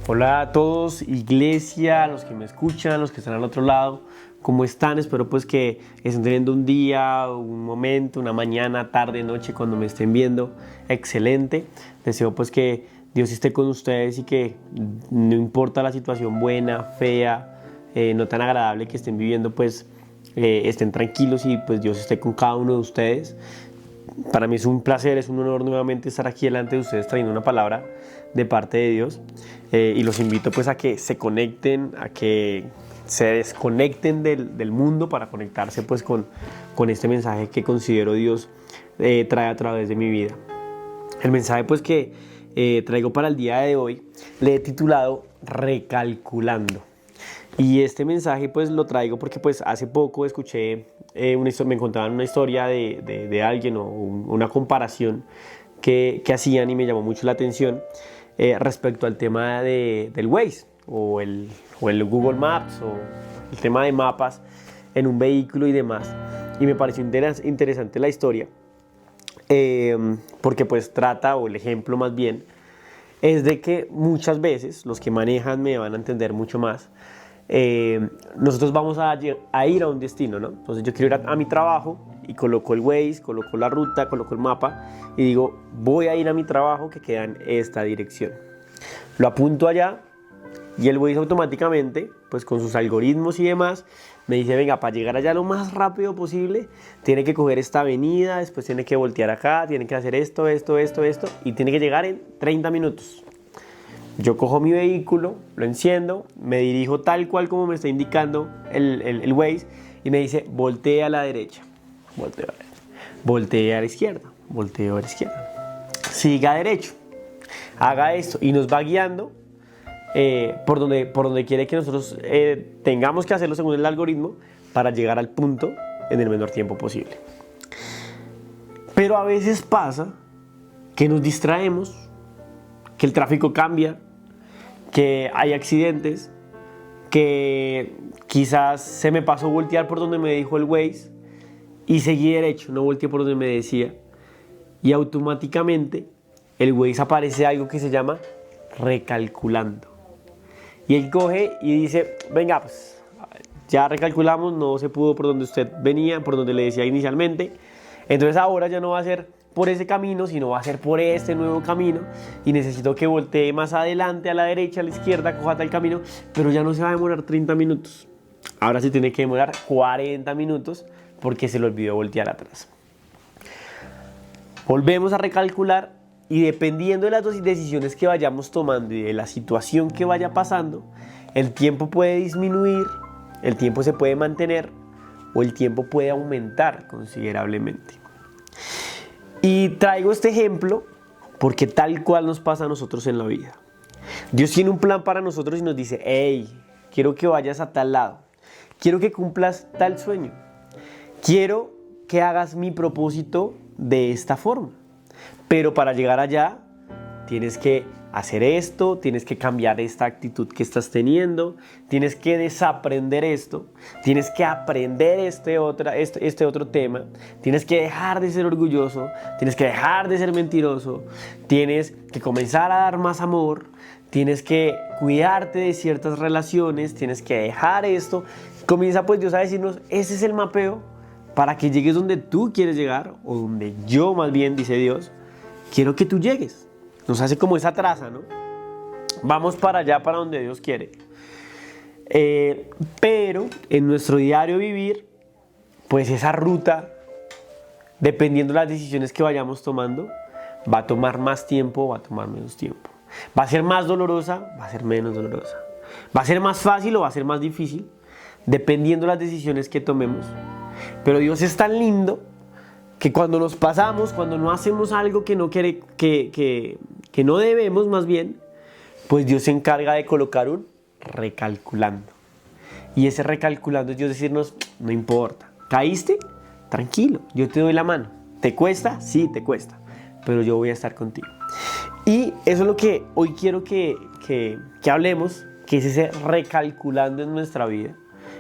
Hola a todos, iglesia, a los que me escuchan, los que están al otro lado, ¿cómo están? Espero pues que estén teniendo un día, un momento, una mañana, tarde, noche, cuando me estén viendo, excelente. Deseo pues que Dios esté con ustedes y que no importa la situación buena, fea, no tan agradable que estén viviendo, pues estén tranquilos y pues Dios esté con cada uno de ustedes. Para mí es un placer, es un honor nuevamente estar aquí delante de ustedes trayendo una palabra de parte de Dios y los invito pues a que se conecten, a que se desconecten del mundo para conectarse pues con este mensaje que considero Dios trae a través de mi vida. El mensaje pues que traigo para el día de hoy le he titulado Recalculando. Y este mensaje pues lo traigo porque pues hace poco escuché me contaban una historia de alguien o una comparación que hacían y me llamó mucho la atención respecto al tema del Waze o el Google Maps o el tema de mapas en un vehículo y demás. Y me pareció interesante la historia porque pues trata, o el ejemplo más bien, es de que muchas veces los que manejan me van a entender mucho más. Nosotros vamos a ir a un destino, ¿no? Entonces yo quiero ir a mi trabajo y coloco el Waze, coloco la ruta, coloco el mapa y digo, voy a ir a mi trabajo que queda en esta dirección. Lo apunto allá y el Waze automáticamente, pues con sus algoritmos y demás, me dice, venga, para llegar allá lo más rápido posible, tiene que coger esta avenida, después tiene que voltear acá, tiene que hacer esto, y tiene que llegar en 30 minutos. Yo cojo mi vehículo, lo enciendo, me dirijo tal cual como me está indicando el Waze y me dice, voltea a la derecha, voltea a la izquierda, volteo a la izquierda, siga derecho, haga esto y nos va guiando por donde quiere que nosotros tengamos que hacerlo según el algoritmo para llegar al punto en el menor tiempo posible. Pero a veces pasa que nos distraemos, que el tráfico cambia, que hay accidentes, que quizás se me pasó voltear por donde me dijo el Waze y seguí derecho, no volteé por donde me decía, y automáticamente el Waze aparece algo que se llama recalculando y él coge y dice, venga, pues ya recalculamos, no se pudo por donde usted venía, por donde le decía inicialmente, entonces ahora ya no va a ser por ese camino, sino va a ser por este nuevo camino y necesito que voltee más adelante, a la derecha, a la izquierda, coja tal camino, pero ya no se va a demorar 30 minutos. Ahora sí tiene que demorar 40 minutos porque se le olvidó voltear atrás. Volvemos a recalcular y dependiendo de las dos decisiones que vayamos tomando y de la situación que vaya pasando, el tiempo puede disminuir, el tiempo se puede mantener o el tiempo puede aumentar considerablemente. Y traigo este ejemplo porque tal cual nos pasa a nosotros en la vida. Dios tiene un plan para nosotros y nos dice, hey, quiero que vayas a tal lado, quiero que cumplas tal sueño, quiero que hagas mi propósito de esta forma, pero para llegar allá tienes que hacer esto, tienes que cambiar esta actitud que estás teniendo, tienes que desaprender esto, tienes que aprender este otro tema, tienes que dejar de ser orgulloso, tienes que dejar de ser mentiroso, tienes que comenzar a dar más amor, tienes que cuidarte de ciertas relaciones, tienes que dejar esto. Comienza pues Dios a decirnos, ese es el mapeo para que llegues donde tú quieres llegar, o donde yo más bien, dice Dios, quiero que tú llegues. Nos hace como esa traza, ¿no? Vamos para allá, para donde Dios quiere. Pero en nuestro diario vivir, pues esa ruta, dependiendo de las decisiones que vayamos tomando, va a tomar más tiempo o va a tomar menos tiempo. Va a ser más dolorosa, va a ser menos dolorosa. Va a ser más fácil o va a ser más difícil, dependiendo de las decisiones que tomemos. Pero Dios es tan lindo que cuando nos pasamos, cuando no hacemos algo que no quiere, que no debemos más bien, pues Dios se encarga de colocar un recalculando. Y ese recalculando es Dios decirnos, no importa, ¿caíste? Tranquilo, yo te doy la mano. ¿Te cuesta? Sí, te cuesta, pero yo voy a estar contigo. Y eso es lo que hoy quiero que hablemos, que es ese recalculando en nuestra vida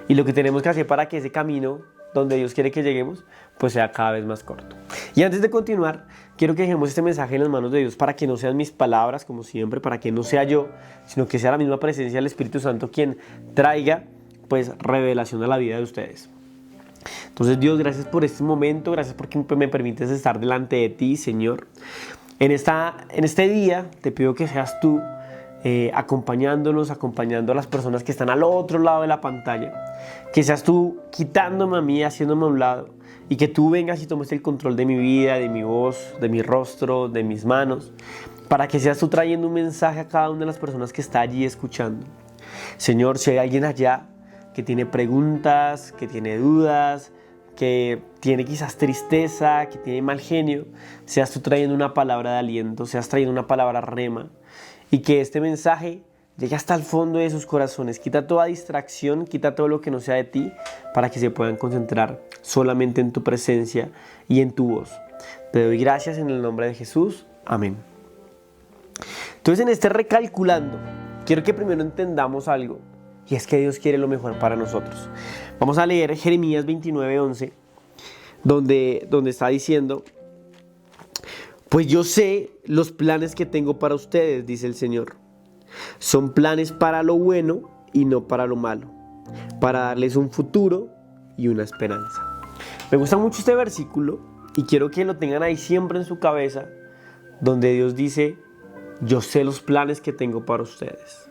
y lo que tenemos que hacer para que ese camino donde Dios quiere que lleguemos, pues sea cada vez más corto. Y antes de continuar, quiero que dejemos este mensaje en las manos de Dios para que no sean mis palabras, como siempre, para que no sea yo, sino que sea la misma presencia del Espíritu Santo quien traiga, pues, revelación a la vida de ustedes. Entonces, Dios, gracias por este momento, gracias porque me permites estar delante de ti, Señor. En este día te pido que seas tú acompañándonos, acompañando a las personas que están al otro lado de la pantalla, que seas tú quitándome a mí, haciéndome a un lado, y que tú vengas y tomes el control de mi vida, de mi voz, de mi rostro, de mis manos, para que seas tú trayendo un mensaje a cada una de las personas que está allí escuchando. Señor, si hay alguien allá que tiene preguntas, que tiene dudas, que tiene quizás tristeza, que tiene mal genio, seas tú trayendo una palabra de aliento, seas trayendo una palabra rema, y que este mensaje llegue hasta el fondo de sus corazones. Quita toda distracción, quita todo lo que no sea de ti, para que se puedan concentrar solamente en tu presencia y en tu voz. Te doy gracias en el nombre de Jesús. Amén. Entonces, en este recalculando, quiero que primero entendamos algo, y es que Dios quiere lo mejor para nosotros. Vamos a leer Jeremías 29:11, donde está diciendo: pues yo sé los planes que tengo para ustedes, dice el Señor. Son planes para lo bueno y no para lo malo, para darles un futuro y una esperanza. Me gusta mucho este versículo y quiero que lo tengan ahí siempre en su cabeza, donde Dios dice: yo sé los planes que tengo para ustedes.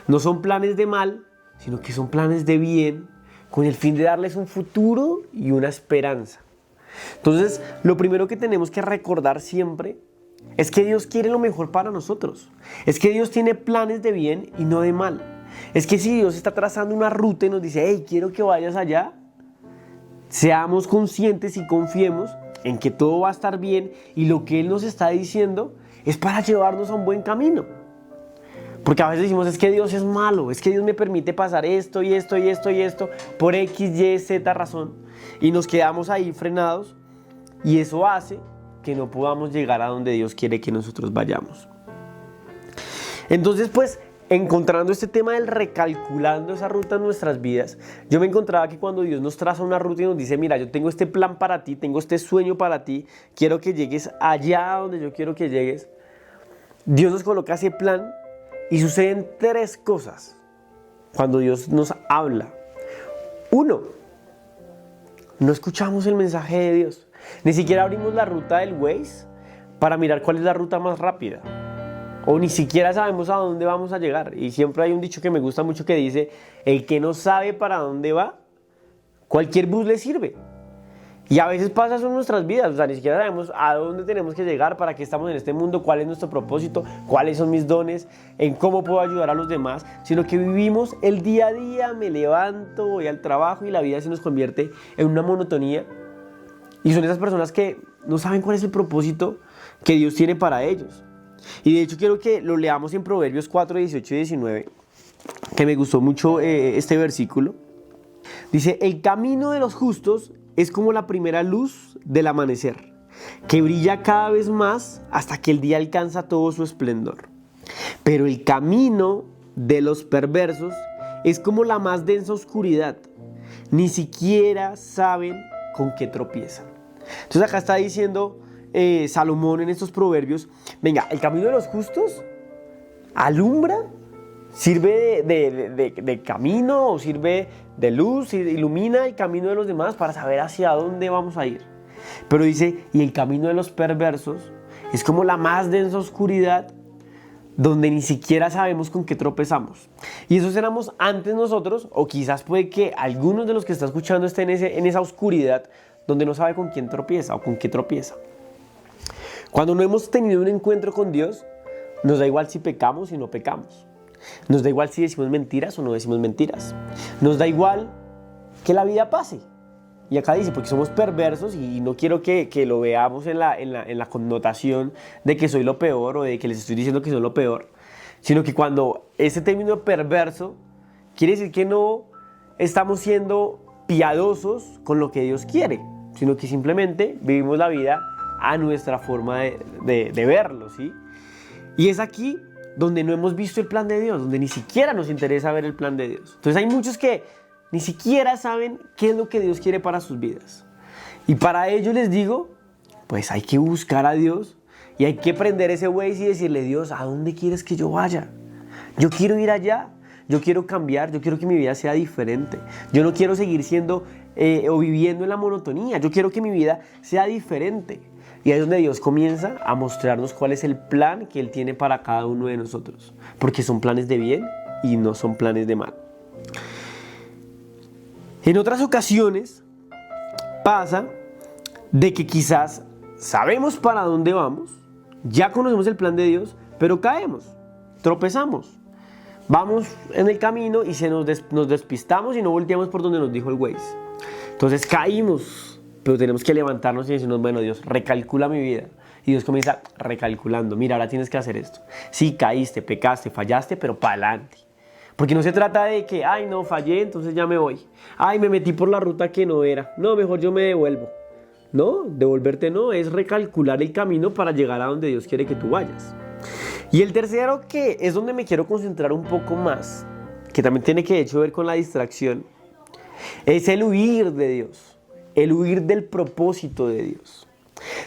No son planes de mal, sino que son planes de bien, con el fin de darles un futuro y una esperanza. Entonces, lo primero que tenemos que recordar siempre es que Dios quiere lo mejor para nosotros. Es que Dios tiene planes de bien y no de mal. Es que si Dios está trazando una ruta y nos dice: hey, quiero que vayas allá, seamos conscientes y confiemos en que todo va a estar bien, y lo que Él nos está diciendo es para llevarnos a un buen camino. Porque a veces decimos: es que Dios es malo, es que Dios me permite pasar esto y esto y esto y esto por X, Y, Z razón. Y nos quedamos ahí frenados, y eso hace que no podamos llegar a donde Dios quiere que nosotros vayamos. Entonces, pues, encontrando este tema del recalculando esa ruta en nuestras vidas, yo me encontraba que cuando Dios nos traza una ruta y nos dice: mira, yo tengo este plan para ti, tengo este sueño para ti, quiero que llegues allá donde yo quiero que llegues, Dios nos coloca ese plan. Y suceden tres cosas cuando Dios nos habla. Uno, no escuchamos el mensaje de Dios. Ni siquiera abrimos la ruta del Waze para mirar cuál es la ruta más rápida. O ni siquiera sabemos a dónde vamos a llegar. Y siempre hay un dicho que me gusta mucho que dice: el que no sabe para dónde va, cualquier bus le sirve. Y a veces pasa eso en nuestras vidas, o sea, ni siquiera sabemos a dónde tenemos que llegar, para qué estamos en este mundo, cuál es nuestro propósito, cuáles son mis dones, en cómo puedo ayudar a los demás, sino que vivimos el día a día, me levanto, voy al trabajo y la vida se nos convierte en una monotonía. Y son esas personas que no saben cuál es el propósito que Dios tiene para ellos. Y de hecho quiero que lo leamos en Proverbios 4, 18 y 19, que me gustó mucho este versículo. Dice: el camino de los justos es como la primera luz del amanecer, que brilla cada vez más hasta que el día alcanza todo su esplendor. Pero el camino de los perversos es como la más densa oscuridad. Ni siquiera saben con qué tropiezan. Entonces acá está diciendo Salomón en estos proverbios: venga, el camino de los justos alumbra, sirve de camino, o sirve de luz, ilumina el camino de los demás para saber hacia dónde vamos a ir. Pero dice: y el camino de los perversos es como la más densa oscuridad, donde ni siquiera sabemos con qué tropezamos. Y eso éramos antes nosotros, o quizás puede que algunos de los que están escuchando estén en esa oscuridad donde no sabe con quién tropieza o con qué tropieza. Cuando no hemos tenido un encuentro con Dios, nos da igual si pecamos o no pecamos. Nos da igual si decimos mentiras o no decimos mentiras. Nos da igual que la vida pase. Y acá dice: porque somos perversos, y no quiero que lo veamos en la connotación de que soy lo peor, o de que les estoy diciendo que soy lo peor, sino que cuando ese término perverso quiere decir que no estamos siendo piadosos con lo que Dios quiere, sino que simplemente vivimos la vida a nuestra forma de verlo, ¿sí? Y es aquí donde no hemos visto el plan de Dios, donde ni siquiera nos interesa ver el plan de Dios. Entonces hay muchos que ni siquiera saben qué es lo que Dios quiere para sus vidas. Y para ello les digo, pues hay que buscar a Dios y hay que prender ese Waze y decirle: Dios, ¿a dónde quieres que yo vaya? Yo quiero ir allá, yo quiero cambiar, yo quiero que mi vida sea diferente. Yo no quiero seguir siendo o viviendo en la monotonía, yo quiero que mi vida sea diferente. Y ahí es donde Dios comienza a mostrarnos cuál es el plan que Él tiene para cada uno de nosotros. Porque son planes de bien y no son planes de mal. En otras ocasiones pasa de que quizás sabemos para dónde vamos, ya conocemos el plan de Dios, pero caemos, tropezamos. Vamos en el camino y nos despistamos y no volteamos por donde nos dijo el Waze. Entonces caímos. Pero tenemos que levantarnos y decirnos: bueno, Dios, recalcula mi vida. Y Dios comienza recalculando: mira, ahora tienes que hacer esto. Sí, caíste, pecaste, fallaste, pero para adelante. Porque no se trata de que, ay, no, fallé, entonces ya me voy. Ay, me metí por la ruta que no era. No, mejor yo me devuelvo. No, devolverte no, es recalcular el camino para llegar a donde Dios quiere que tú vayas. Y el tercero, que es donde me quiero concentrar un poco más, que también tiene que de hecho ver con la distracción, es el huir de Dios. El huir del propósito de Dios.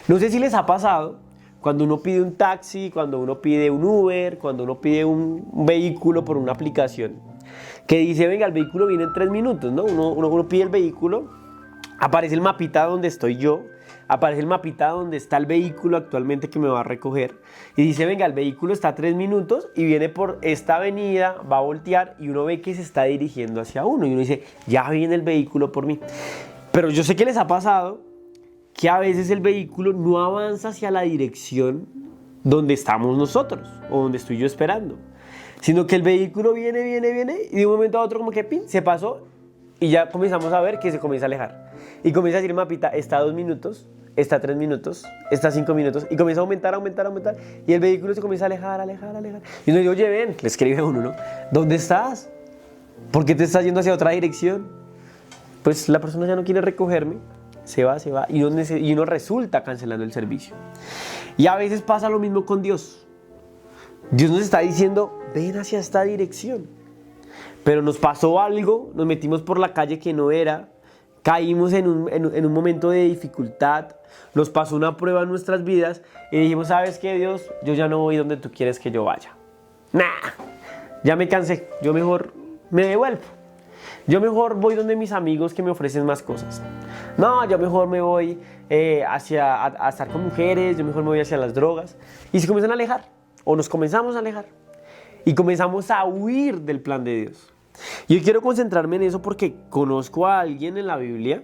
No sé si les ha pasado cuando uno pide un taxi, cuando uno pide un Uber, cuando uno pide un vehículo por una aplicación, que dice: venga, el vehículo viene en 3 minutos, ¿no? Uno pide el vehículo, aparece el mapita donde estoy yo, aparece el mapita donde está el vehículo actualmente que me va a recoger, y dice: venga, el vehículo está a 3 minutos y viene por esta avenida, va a voltear, y uno ve que se está dirigiendo hacia uno, y uno dice: ya viene el vehículo por mí. Pero yo sé que les ha pasado que a veces el vehículo no avanza hacia la dirección donde estamos nosotros o donde estoy yo esperando, sino que el vehículo viene y de un momento a otro como que ¡pin!, se pasó y ya comenzamos a ver que se comienza a alejar. Y comienza a decir mapita: está a 2 minutos, está a 3 minutos, está a 5 minutos, y comienza a aumentar y el vehículo se comienza a alejar. Y uno dice: oye, ven, le escribe uno, ¿no? ¿Dónde estás? ¿Por qué te estás yendo hacia otra dirección? Pues la persona ya no quiere recogerme, se va y uno resulta cancelando el servicio. Y a veces pasa lo mismo con Dios. Dios nos está diciendo: ven hacia esta dirección. Pero nos pasó algo, nos metimos por la calle que no era, caímos en un momento de dificultad, nos pasó una prueba en nuestras vidas y dijimos: ¿sabes qué, Dios? Yo ya no voy donde tú quieres que yo vaya. Ya me cansé, yo mejor me devuelvo. Yo mejor voy donde mis amigos que me ofrecen más cosas. No, yo mejor me voy a estar con mujeres, yo mejor me voy hacia las drogas. Y se comienzan a alejar, o nos comenzamos a alejar. Y comenzamos a huir del plan de Dios. Y yo quiero concentrarme en eso porque conozco a alguien en la Biblia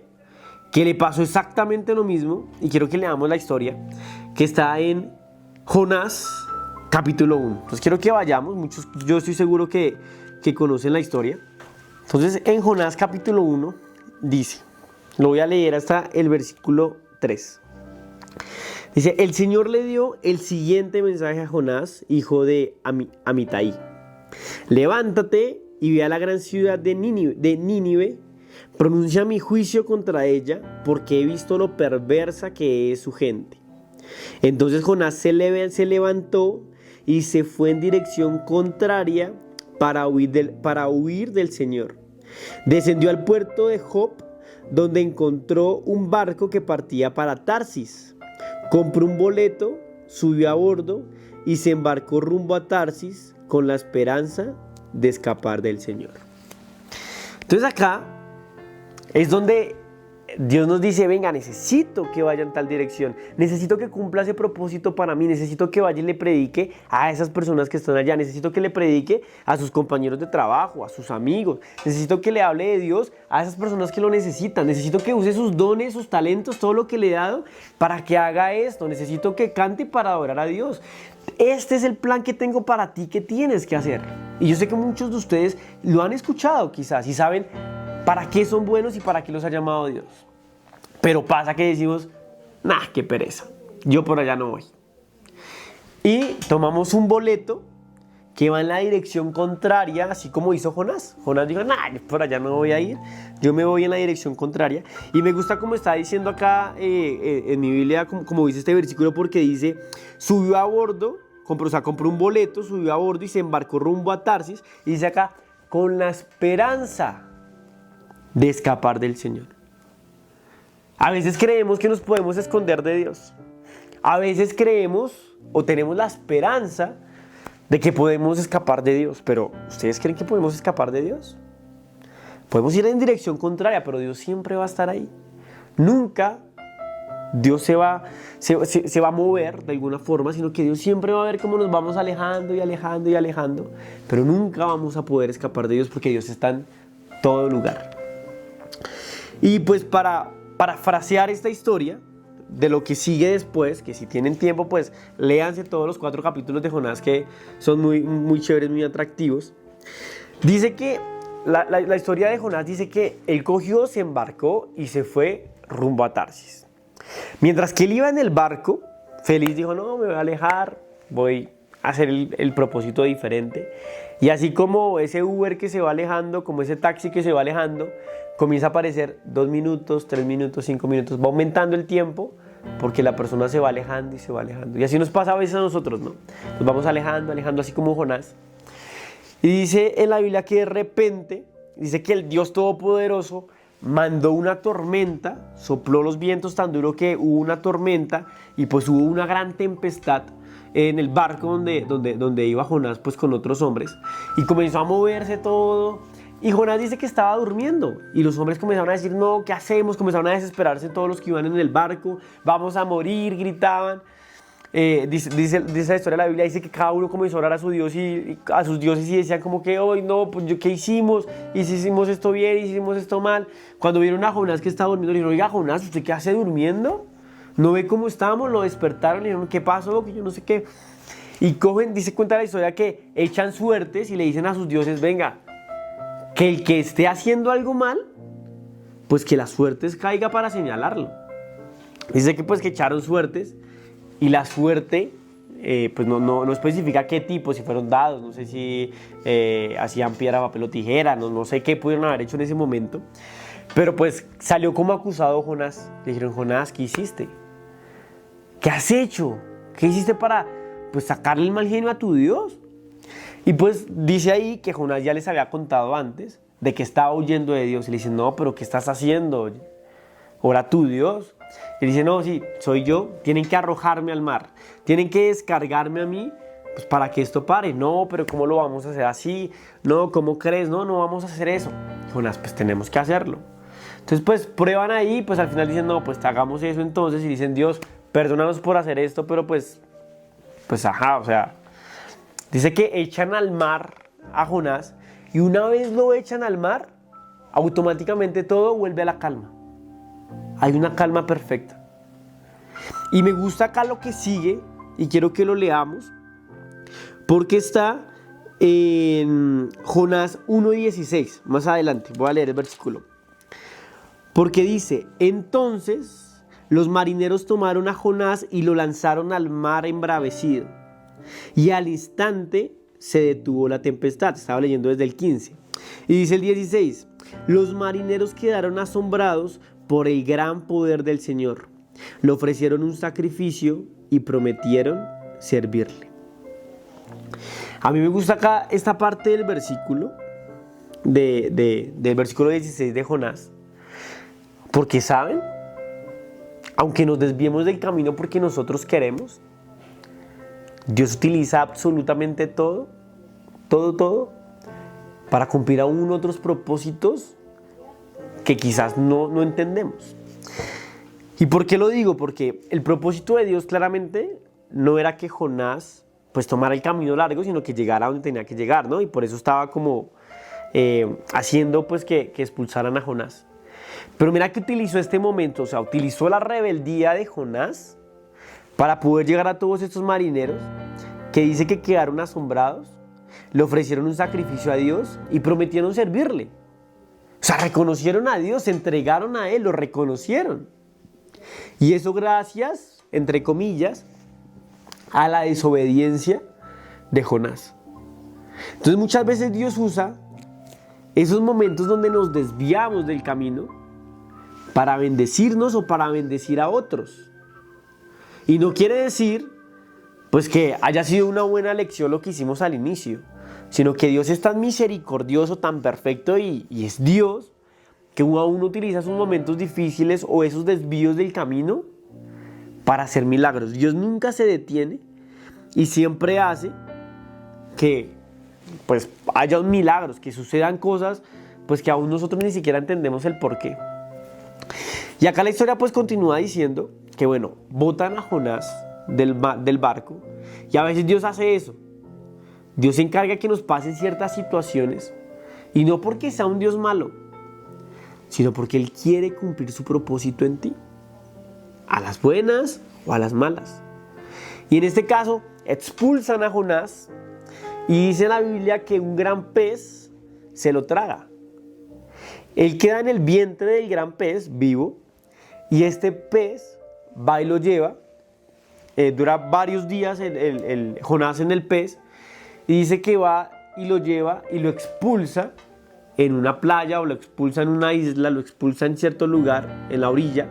que le pasó exactamente lo mismo. Y quiero que leamos la historia que está en Jonás, capítulo 1. Entonces quiero que vayamos, yo estoy seguro que conocen la historia. Entonces en Jonás capítulo 1 dice, lo voy a leer hasta el versículo 3. Dice: el Señor le dio el siguiente mensaje a Jonás, hijo de Amitai. Levántate y ve a la gran ciudad de Nínive, pronuncia mi juicio contra ella, porque he visto lo perversa que es su gente. Entonces Jonás se levantó y se fue en dirección contraria para huir del Señor. Descendió al puerto de Jope, donde encontró un barco que partía para Tarsis. Compró un boleto, subió a bordo y se embarcó rumbo a Tarsis con la esperanza de escapar del Señor. Entonces acá es donde Dios nos dice: venga, necesito que vaya en tal dirección, necesito que cumpla ese propósito para mí, necesito que vaya y le predique a esas personas que están allá, necesito que le predique a sus compañeros de trabajo, a sus amigos, necesito que le hable de Dios a esas personas que lo necesitan, necesito que use sus dones, sus talentos, todo lo que le he dado para que haga esto, necesito que cante para adorar a Dios. Este es el plan que tengo para ti, que tienes que hacer. Y yo sé que muchos de ustedes lo han escuchado quizás y saben para qué son buenos y para qué los ha llamado Dios. Pero pasa que decimos: qué pereza, yo por allá no voy. Y tomamos un boleto que va en la dirección contraria, así como hizo Jonás. Jonás dijo: yo por allá no voy a ir, yo me voy en la dirección contraria. Y me gusta como está diciendo acá en mi Biblia, como dice este versículo, porque dice: subió a bordo, compró un boleto, subió a bordo y se embarcó rumbo a Tarsis. Y dice acá: con la esperanza de escapar del Señor. A veces creemos que nos podemos esconder de Dios. A veces creemos o tenemos la esperanza de que podemos escapar de Dios. Pero ¿ustedes creen que podemos escapar de Dios? Podemos ir en dirección contraria, pero Dios siempre va a estar ahí. Nunca Dios se va a mover de alguna forma, sino que Dios siempre va a ver cómo nos vamos alejando y alejando y alejando. Pero nunca vamos a poder escapar de Dios porque Dios está en todo lugar. Y pues para parafrasear esta historia de lo que sigue después, que si tienen tiempo pues léanse todos los 4 capítulos de Jonás, que son muy, muy chéveres, muy atractivos. Dice que la historia de Jonás dice que él cogió, se embarcó y se fue rumbo a Tarsis. Mientras que él iba en el barco, feliz dijo, no, me voy a alejar, voy a hacer el propósito diferente. Y así como ese Uber que se va alejando, como ese taxi que se va alejando, comienza a aparecer 2 minutos, 3 minutos, 5 minutos, va aumentando el tiempo porque la persona se va alejando y se va alejando. Y así nos pasa a veces a nosotros, ¿no? Nos vamos alejando, alejando, así como Jonás. Y dice en la Biblia que de repente, dice que el Dios Todopoderoso mandó una tormenta, sopló los vientos tan duro que hubo una tormenta y pues hubo una gran tempestad en el barco donde iba Jonás pues con otros hombres y comenzó a moverse todo y Jonás dice que estaba durmiendo y los hombres comenzaron a decir no, ¿qué hacemos? Comenzaron a desesperarse todos los que iban en el barco, vamos a morir, gritaban. Dice la historia de la Biblia, dice que cada uno comenzó a orar a su Dios y a sus dioses y decían como que hoy no, pues ¿qué hicimos? ¿Y si hicimos esto bien? ¿Y si hicimos esto mal? Cuando vieron a Jonás que estaba durmiendo, le dijeron, oiga Jonás, ¿usted qué hace durmiendo? ¿No ve cómo estábamos? Lo despertaron, le dijeron, ¿qué pasó? Que yo no sé qué. Y cogen, dice, cuenta la historia que echan suertes y le dicen a sus dioses, venga, que el que esté haciendo algo mal, pues que las suertes caiga para señalarlo. Dice que pues que echaron suertes. Y la suerte, pues no especifica qué tipo, si fueron dados, no sé si hacían piedra, papel o tijera, no sé qué pudieron haber hecho en ese momento. Pero pues salió como acusado Jonás. Le dijeron, Jonás, ¿qué hiciste? ¿Qué has hecho? ¿Qué hiciste para pues, sacarle el mal genio a tu Dios? Y pues dice ahí que Jonás ya les había contado antes de que estaba huyendo de Dios. Y le dicen, no, pero ¿qué estás haciendo? Ora a tu Dios. Y dice, no, sí, soy yo, tienen que arrojarme al mar, tienen que descargarme a mí, pues para que esto pare. No, pero ¿cómo lo vamos a hacer así? No, ¿cómo crees? No vamos a hacer eso. Jonás, pues tenemos que hacerlo. Entonces, pues prueban ahí, pues al final dicen, no, pues hagamos eso entonces. Y dicen, Dios, perdónanos por hacer esto, pero pues ajá, o sea, dice que echan al mar a Jonás y una vez lo echan al mar, automáticamente todo vuelve a la calma. Hay una calma perfecta. Y me gusta acá lo que sigue y quiero que lo leamos porque está en Jonás 1:16. Más adelante voy a leer el versículo. Porque dice, entonces los marineros tomaron a Jonás y lo lanzaron al mar embravecido. Y al instante se detuvo la tempestad. Estaba leyendo desde el 15. Y dice el 16, los marineros quedaron asombrados por el gran poder del Señor. Le ofrecieron un sacrificio y prometieron servirle. A mí me gusta acá esta parte del versículo, del versículo 16 de Jonás, porque ¿saben? Aunque nos desviemos del camino porque nosotros queremos, Dios utiliza absolutamente todo, para cumplir aún otros propósitos que quizás no entendemos. ¿Y por qué lo digo? Porque el propósito de Dios claramente no era que Jonás pues tomara el camino largo, sino que llegara a donde tenía que llegar, ¿no? Y por eso estaba como haciendo pues que expulsaran a Jonás. Pero mira que utilizó este momento, o sea, utilizó la rebeldía de Jonás para poder llegar a todos estos marineros que dice que quedaron asombrados, le ofrecieron un sacrificio a Dios y prometieron servirle. O sea, reconocieron a Dios, se entregaron a Él, lo reconocieron. Y eso gracias, entre comillas, a la desobediencia de Jonás. Entonces muchas veces Dios usa esos momentos donde nos desviamos del camino para bendecirnos o para bendecir a otros. Y no quiere decir pues que haya sido una buena lección lo que hicimos al inicio, sino que Dios es tan misericordioso, tan perfecto y es Dios, que uno utiliza esos momentos difíciles o esos desvíos del camino para hacer milagros. Dios nunca se detiene y siempre hace que pues haya milagros, que sucedan cosas pues que aún nosotros ni siquiera entendemos el porqué. Y acá la historia pues continúa diciendo que bueno, botan a Jonás del barco, y a veces Dios hace eso. Dios se encarga que nos pasen ciertas situaciones, y no porque sea un Dios malo, sino porque Él quiere cumplir su propósito en ti, a las buenas o a las malas. Y en este caso expulsan a Jonás, y dice la Biblia que un gran pez se lo traga. Él queda en el vientre del gran pez vivo, y este pez va y lo lleva. Dura varios días el Jonás en el pez, y dice que va y lo lleva y lo expulsa en una playa, o lo expulsa en una isla, lo expulsa en cierto lugar, en la orilla.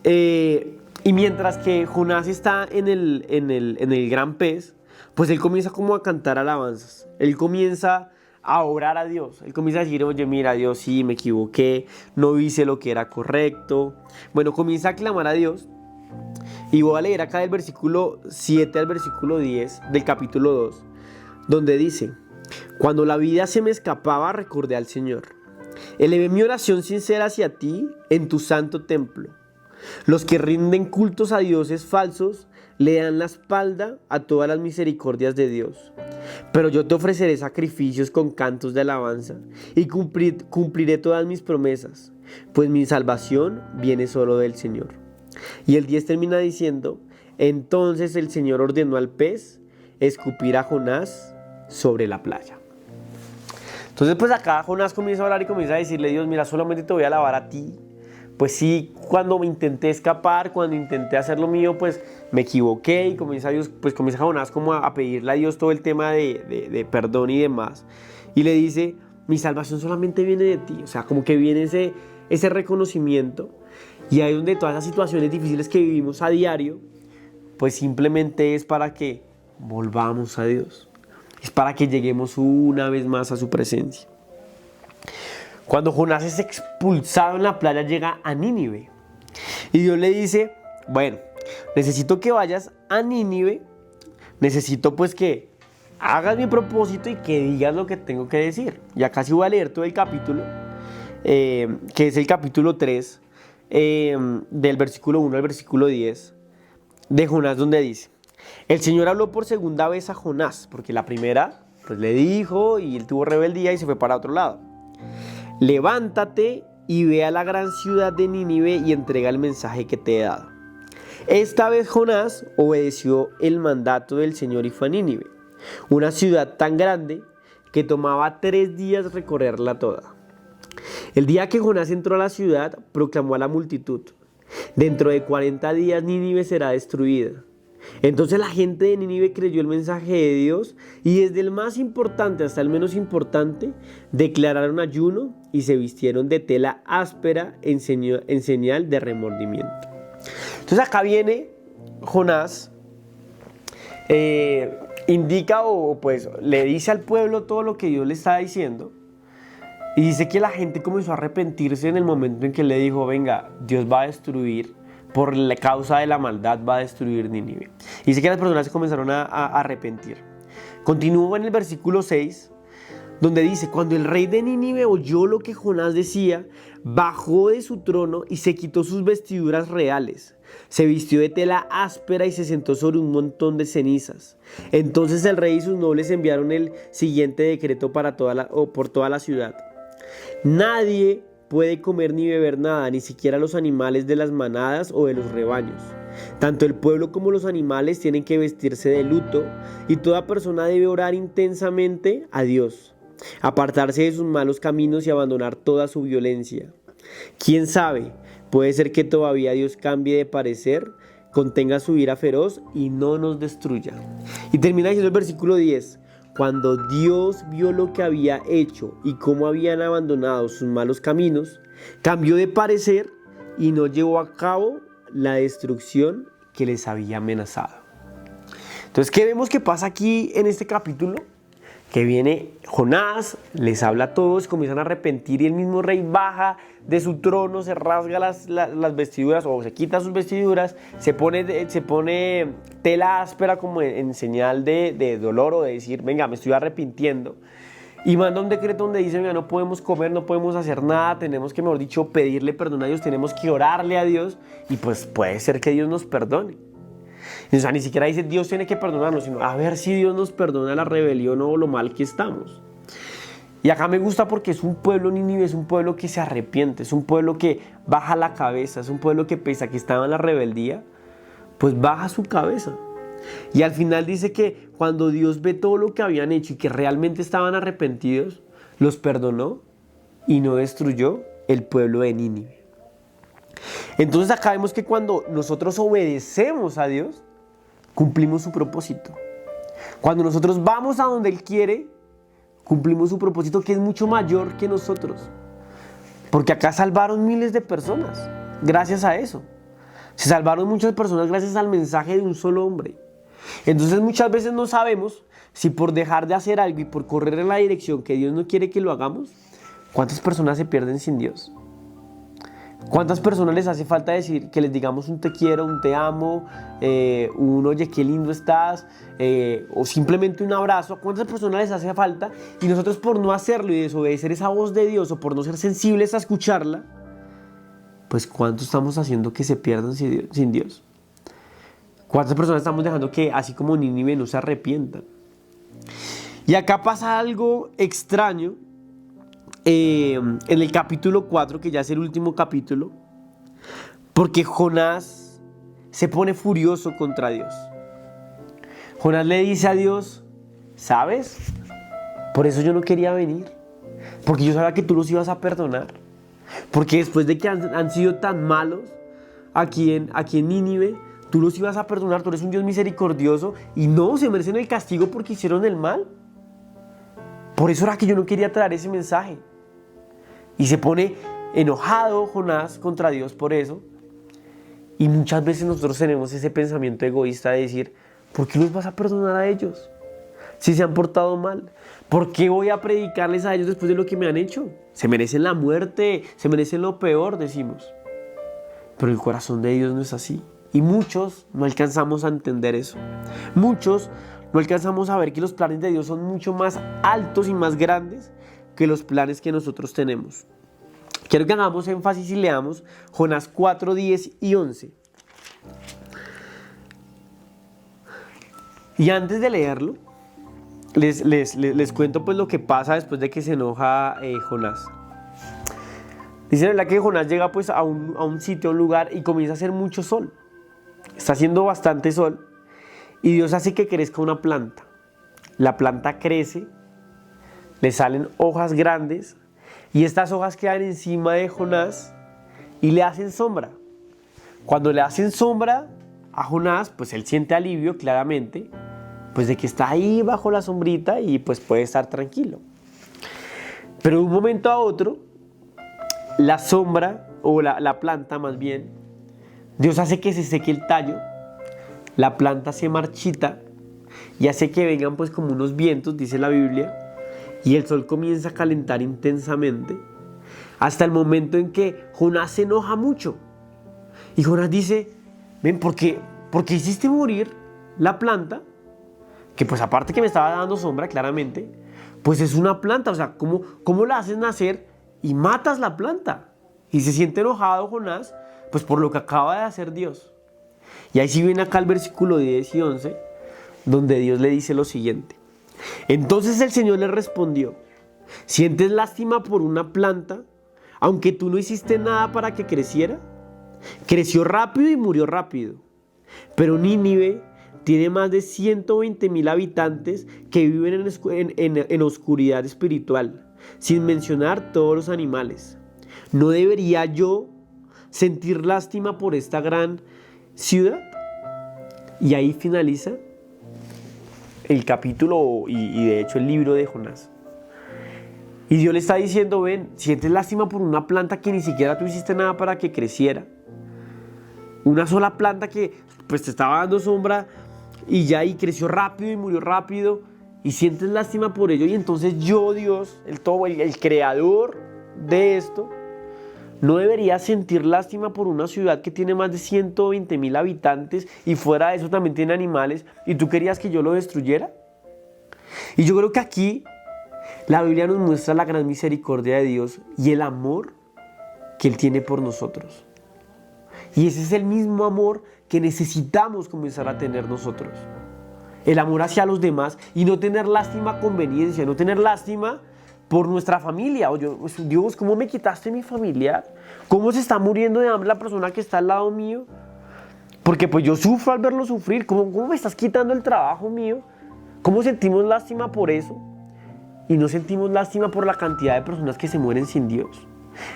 Y mientras que Jonás está en el gran pez, pues él comienza como a cantar alabanzas. Él comienza a orar a Dios. Él comienza a decir, oye, mira, Dios, sí, me equivoqué, no hice lo que era correcto. Bueno, comienza a clamar a Dios. Y voy a leer acá del versículo 7 al versículo 10 del capítulo 2, donde dice: cuando la vida se me escapaba, recordé al Señor. Elevé mi oración sincera hacia ti en tu santo templo. Los que rinden cultos a dioses falsos le dan la espalda a todas las misericordias de Dios. Pero yo te ofreceré sacrificios con cantos de alabanza y cumpliré todas mis promesas, pues mi salvación viene solo del Señor. Y el 10 termina diciendo: entonces el Señor ordenó al pez escupir a Jonás sobre la playa. Entonces pues acá Jonás comienza a hablar y comienza a decirle: Dios, mira, solamente te voy a alabar a ti. Pues sí, cuando me intenté escapar, cuando intenté hacer lo mío, pues me equivoqué. Y comienza Jonás como a pedirle a Dios todo el tema de perdón y demás. Y le dice: mi salvación solamente viene de ti. O sea, como que viene ese reconocimiento. Y ahí donde todas las situaciones difíciles que vivimos a diario, pues simplemente es para que volvamos a Dios. Es para que lleguemos una vez más a su presencia. Cuando Jonás es expulsado en la playa, llega a Nínive. Y Dios le dice: bueno, necesito que vayas a Nínive. Necesito pues que hagas mi propósito y que digas lo que tengo que decir. Y acá sí voy a leer todo el capítulo, que es el capítulo 3, del versículo 1 al versículo 10 de Jonás, donde dice: el Señor habló por segunda vez a Jonás, porque la primera pues le dijo y él tuvo rebeldía y se fue para otro lado. Levántate y ve a la gran ciudad de Nínive y entrega el mensaje que te he dado. Esta vez Jonás obedeció el mandato del Señor y fue a Nínive, una ciudad tan grande que tomaba 3 días recorrerla toda. El día que Jonás entró a la ciudad, proclamó a la multitud: dentro de 40 días Nínive será destruida. Entonces la gente de Nínive creyó el mensaje de Dios, y desde el más importante hasta el menos importante declararon ayuno y se vistieron de tela áspera en señal de remordimiento. Entonces acá viene Jonás, indica o pues le dice al pueblo todo lo que Dios le está diciendo. Y dice que la gente comenzó a arrepentirse en el momento en que le dijo: venga, Dios va a destruir, por la causa de la maldad va a destruir Nínive. Y dice que las personas se comenzaron a arrepentir. Continúa en el versículo 6, donde dice: cuando el rey de Nínive oyó lo que Jonás decía, bajó de su trono y se quitó sus vestiduras reales. Se vistió de tela áspera y se sentó sobre un montón de cenizas. Entonces el rey y sus nobles enviaron el siguiente decreto por toda la ciudad: nadie puede comer ni beber nada, ni siquiera los animales de las manadas o de los rebaños. Tanto el pueblo como los animales tienen que vestirse de luto, y toda persona debe orar intensamente a Dios, apartarse de sus malos caminos y abandonar toda su violencia. ¿Quién sabe? Puede ser que todavía Dios cambie de parecer, contenga su ira feroz y no nos destruya. Y termina diciendo el versículo 10: cuando Dios vio lo que había hecho y cómo habían abandonado sus malos caminos, cambió de parecer y no llevó a cabo la destrucción que les había amenazado. Entonces, ¿qué vemos que pasa aquí en este capítulo? que viene Jonás, les habla a todos, comienzan a arrepentir y el mismo rey baja de su trono, se rasga las vestiduras o se quita sus vestiduras, se pone tela áspera como en señal de dolor o de decir, venga, me estoy arrepintiendo. Y manda un decreto donde dice, mira, no podemos comer, no podemos hacer nada, tenemos que, mejor dicho, pedirle perdón a Dios, tenemos que orarle a Dios y pues puede ser que Dios nos perdone. O sea, ni siquiera dice Dios tiene que perdonarnos, sino a ver si Dios nos perdona la rebelión o lo mal que estamos. Y acá me gusta porque es un pueblo, Nínive, es un pueblo que se arrepiente, es un pueblo que baja la cabeza, es un pueblo que pese a que estaba en la rebeldía, pues baja su cabeza. Y al final dice que cuando Dios ve todo lo que habían hecho y que realmente estaban arrepentidos, los perdonó y no destruyó el pueblo de Nínive. Entonces acá vemos que cuando nosotros obedecemos a Dios, cumplimos su propósito. Cuando nosotros vamos a donde Él quiere, cumplimos su propósito, que es mucho mayor que nosotros. Porque acá salvaron miles de personas gracias a eso. Se salvaron muchas personas gracias al mensaje de un solo hombre. Entonces muchas veces no sabemos si por dejar de hacer algo y por correr en la dirección que Dios no quiere que lo hagamos, ¿cuántas personas se pierden sin Dios? ¿Cuántas personas les hace falta decir que les digamos un te quiero, un te amo, un oye qué lindo estás, o simplemente un abrazo? ¿A cuántas personas les hace falta? Y nosotros por no hacerlo y desobedecer esa voz de Dios o por no ser sensibles a escucharla, pues ¿cuánto estamos haciendo que se pierdan sin Dios? ¿Cuántas personas estamos dejando que, así como Nínive, no se arrepientan? Y acá pasa algo extraño. En el capítulo 4, que ya es el último capítulo, porque Jonás se pone furioso contra Dios. Jonás le dice a Dios, ¿sabes? Por eso yo no quería venir, porque yo sabía que tú los ibas a perdonar, porque después de que han sido tan malos aquí en Nínive, tú los ibas a perdonar, tú eres un Dios misericordioso y no se merecen el castigo porque hicieron el mal. Por eso era que yo no quería traer ese mensaje. Y se pone enojado Jonás contra Dios por eso. Y muchas veces nosotros tenemos ese pensamiento egoísta de decir, ¿por qué los vas a perdonar a ellos? Si se han portado mal. ¿Por qué voy a predicarles a ellos después de lo que me han hecho? Se merecen la muerte, se merecen lo peor, decimos. Pero el corazón de Dios no es así. Y muchos no alcanzamos a entender eso. Muchos no alcanzamos a ver que los planes de Dios son mucho más altos y más grandes que los planes que nosotros tenemos. Quiero que hagamos énfasis y leamos Jonás 4, 10 y 11. Y antes de leerlo, les cuento pues lo que pasa después de que se enoja Jonás. Dice la verdad que Jonás llega pues a un sitio, a un lugar y comienza a hacer mucho sol. Está haciendo bastante sol y Dios hace que crezca una planta. La planta crece, le salen hojas grandes y estas hojas quedan encima de Jonás y le hacen sombra. Cuando le hacen sombra a Jonás, pues él siente alivio claramente, pues de que está ahí bajo la sombrita y pues puede estar tranquilo. Pero de un momento a otro, la sombra o la planta más bien, Dios hace que se seque el tallo, la planta se marchita y hace que vengan pues como unos vientos, dice la Biblia, y el sol comienza a calentar intensamente hasta el momento en que Jonás se enoja mucho. Y Jonás dice, ven, ¿por qué hiciste morir la planta? Que pues aparte que me estaba dando sombra claramente, pues es una planta, o sea, ¿cómo la haces nacer y matas la planta? Y se siente enojado Jonás, pues por lo que acaba de hacer Dios. Y ahí sí viene acá el versículo 10 y 11, donde Dios le dice lo siguiente. Entonces el Señor le respondió, ¿sientes lástima por una planta, aunque tú no hiciste nada para que creciera? Creció rápido y murió rápido. Pero Nínive tiene más de 120,000 habitantes que viven en oscuridad espiritual, sin mencionar todos los animales. ¿No debería yo sentir lástima por esta gran ciudad? Y ahí finaliza el capítulo y de hecho el libro de Jonás. Y Dios le está diciendo, ven, sientes lástima por una planta que ni siquiera tú hiciste nada para que creciera. Una sola planta que pues te estaba dando sombra y ya y creció rápido y murió rápido. y sientes lástima por ello, y entonces yo, Dios, el creador de esto, ¿no debería sentir lástima por una ciudad que tiene más de 120,000 habitantes y fuera de eso también tiene animales, y tú querías que yo lo destruyera? Y yo creo que aquí la Biblia nos muestra la gran misericordia de Dios y el amor que Él tiene por nosotros. Y ese es el mismo amor que necesitamos comenzar a tener nosotros. El amor hacia los demás y no tener lástima a conveniencia, no tener lástima por nuestra familia. O yo, Dios, ¿cómo me quitaste mi familiar? ¿Cómo se está muriendo de hambre la persona que está al lado mío? Porque pues yo sufro al verlo sufrir. ¿Cómo me estás quitando el trabajo mío? ¿Cómo sentimos lástima por eso? Y no sentimos lástima por la cantidad de personas que se mueren sin Dios.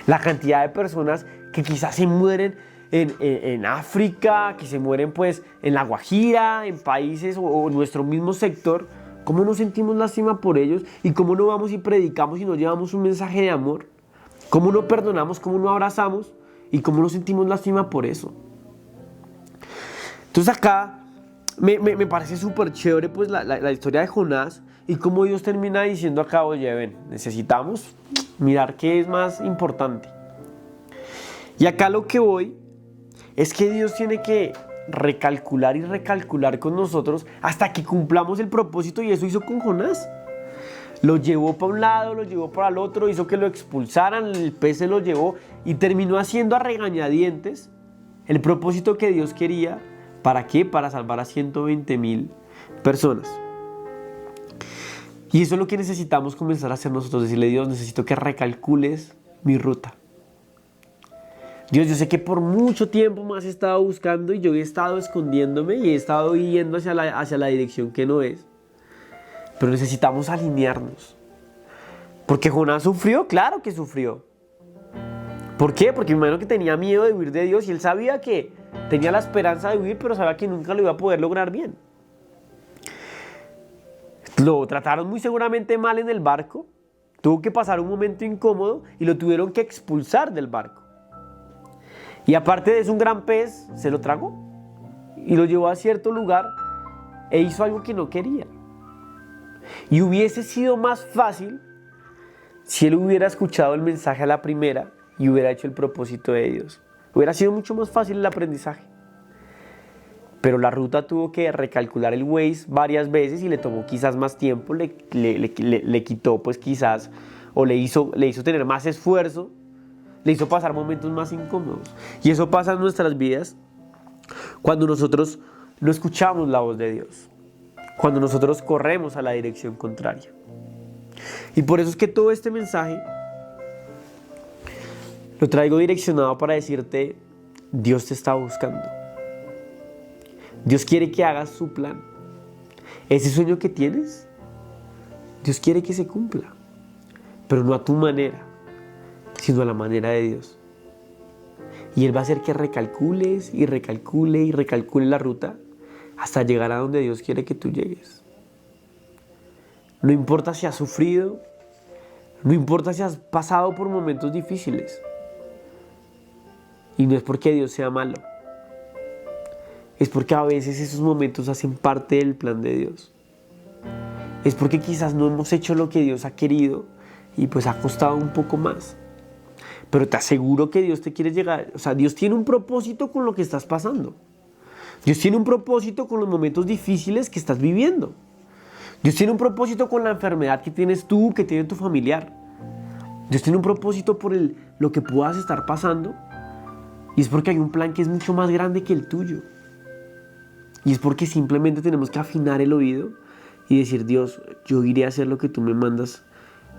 La cantidad de personas que quizás se mueren en África, que se mueren pues en La Guajira, en países o en nuestro mismo sector. ¿Cómo no sentimos lástima por ellos? ¿Y cómo no vamos y predicamos y nos llevamos un mensaje de amor? ¿Cómo no perdonamos? ¿Cómo no abrazamos? ¿Y cómo no sentimos lástima por eso? Entonces acá me parece súper chévere pues la historia de Jonás y cómo Dios termina diciendo acá, oye, ven, necesitamos mirar qué es más importante. Y acá lo que voy es que Dios tiene que recalcular y recalcular con nosotros hasta que cumplamos el propósito, y eso hizo con Jonás. Lo llevó para un lado, lo llevó para el otro, hizo que lo expulsaran, el pez se lo llevó y terminó haciendo a regañadientes el propósito que Dios quería. ¿Para qué? Para salvar a 120,000 personas. Y eso es lo que necesitamos comenzar a hacer nosotros, decirle: Dios, necesito que recalcules mi ruta. Dios, yo sé que por mucho tiempo me has estado buscando y yo he estado escondiéndome y he estado yendo hacia la dirección que no es. Pero necesitamos alinearnos. ¿Porque Jonás sufrió? Claro que sufrió. ¿Por qué? Porque me imagino que tenía miedo de huir de Dios y él sabía que tenía la esperanza de huir, pero sabía que nunca lo iba a poder lograr bien. Lo trataron muy seguramente mal en el barco, tuvo que pasar un momento incómodo y lo tuvieron que expulsar del barco. Y aparte de eso, un gran pez se lo tragó y lo llevó a cierto lugar e hizo algo que no quería. Y hubiese sido más fácil si él hubiera escuchado el mensaje a la primera y hubiera hecho el propósito de Dios. Hubiera sido mucho más fácil el aprendizaje. Pero la ruta tuvo que recalcular el Waze varias veces y le tomó quizás más tiempo, le quitó pues quizás, o le hizo tener más esfuerzo, le hizo pasar momentos más incómodos. Y eso pasa en nuestras vidas cuando nosotros no escuchamos la voz de Dios, cuando nosotros corremos a la dirección contraria. Y por eso es que todo este mensaje lo traigo direccionado para decirte: Dios te está buscando. Dios quiere que hagas su plan. Ese sueño que tienes, Dios quiere que se cumpla, pero no a tu manera, sino a la manera de Dios. Y Él va a hacer que recalcules y recalcule y recalcule la ruta hasta llegar a donde Dios quiere que tú llegues. No importa si has sufrido, no importa si has pasado por momentos difíciles. Y no es porque Dios sea malo, es porque a veces esos momentos hacen parte del plan de Dios. Es porque quizás no hemos hecho lo que Dios ha querido y pues ha costado un poco más. Pero te aseguro que Dios te quiere llegar. O sea, Dios tiene un propósito con lo que estás pasando. Dios tiene un propósito con los momentos difíciles que estás viviendo. Dios tiene un propósito con la enfermedad que tienes tú, que tiene tu familiar. Dios tiene un propósito por lo que puedas estar pasando. Y es porque hay un plan que es mucho más grande que el tuyo. Y es porque simplemente tenemos que afinar el oído y decir: Dios, yo iré a hacer lo que tú me mandas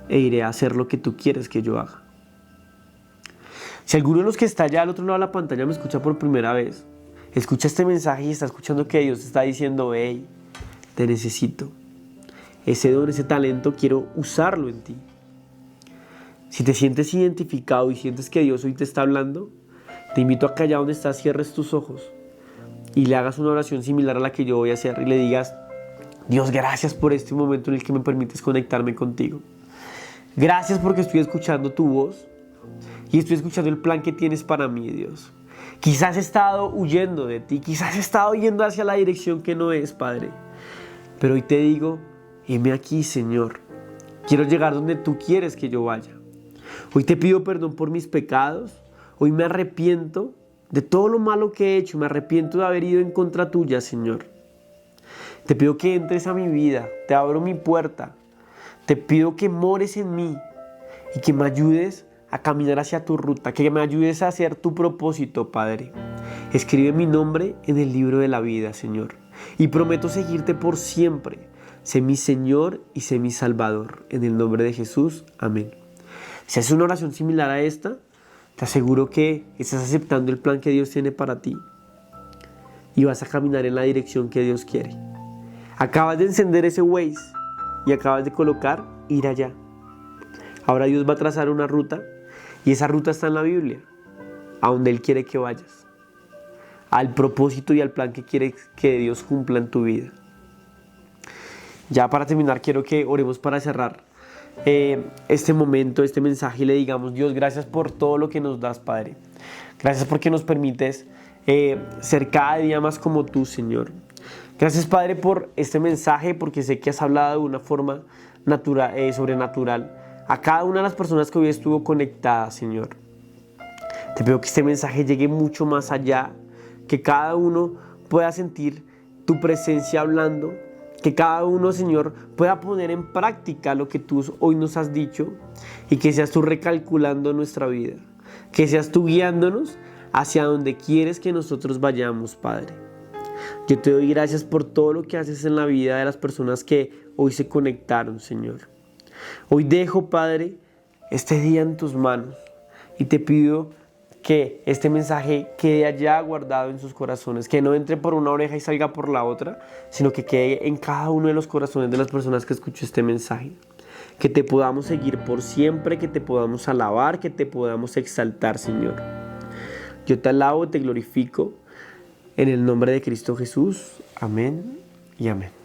e iré a hacer lo que tú quieres que yo haga. Si alguno de los que está allá al otro lado de la pantalla me escucha por primera vez, escucha este mensaje y está escuchando que Dios te está diciendo: hey, te necesito. Ese don, ese talento, quiero usarlo en ti. Si te sientes identificado y sientes que Dios hoy te está hablando, te invito a que allá donde estás cierres tus ojos y le hagas una oración similar a la que yo voy a hacer y le digas: Dios, gracias por este momento en el que me permites conectarme contigo. Gracias porque estoy escuchando tu voz y estoy escuchando el plan que tienes para mí, Dios. Quizás he estado huyendo de ti, quizás he estado yendo hacia la dirección que no es, Padre. Pero hoy te digo: heme aquí, Señor. Quiero llegar donde tú quieres que yo vaya. Hoy te pido perdón por mis pecados. Hoy me arrepiento de todo lo malo que he hecho. Me arrepiento de haber ido en contra tuya, Señor. Te pido que entres a mi vida. Te abro mi puerta. Te pido que mores en mí y que me ayudes a caminar hacia tu ruta, que me ayudes a hacer tu propósito, Padre. Escribe mi nombre en el libro de la vida, Señor, y prometo seguirte por siempre. Sé mi Señor y sé mi Salvador. En el nombre de Jesús, amén. Si haces una oración similar a esta, te aseguro que estás aceptando el plan que Dios tiene para ti y vas a caminar en la dirección que Dios quiere. Acabas de encender ese Waze y acabas de colocar ir allá. Ahora Dios va a trazar una ruta y esa ruta está en la Biblia, a donde Él quiere que vayas, al propósito y al plan que quiere que Dios cumpla en tu vida. Ya para terminar, quiero que oremos para cerrar este momento, este mensaje, y le digamos: Dios, gracias por todo lo que nos das, Padre. Gracias porque nos permites ser cada día más como tú, Señor. Gracias, Padre, por este mensaje, porque sé que has hablado de una forma sobrenatural a cada una de las personas que hoy estuvo conectada, Señor. Te pido que este mensaje llegue mucho más allá, que cada uno pueda sentir tu presencia hablando, que cada uno, Señor, pueda poner en práctica lo que tú hoy nos has dicho, y que seas tú recalculando nuestra vida, que seas tú guiándonos hacia donde quieres que nosotros vayamos, Padre. Yo te doy gracias por todo lo que haces en la vida de las personas que hoy se conectaron, Señor. Hoy dejo, Padre, este día en tus manos y te pido que este mensaje quede allá guardado en sus corazones, que no entre por una oreja y salga por la otra, sino que quede en cada uno de los corazones de las personas que escuchen este mensaje. Que te podamos seguir por siempre, que te podamos alabar, que te podamos exaltar, Señor. Yo te alabo, te glorifico en el nombre de Cristo Jesús. Amén y amén.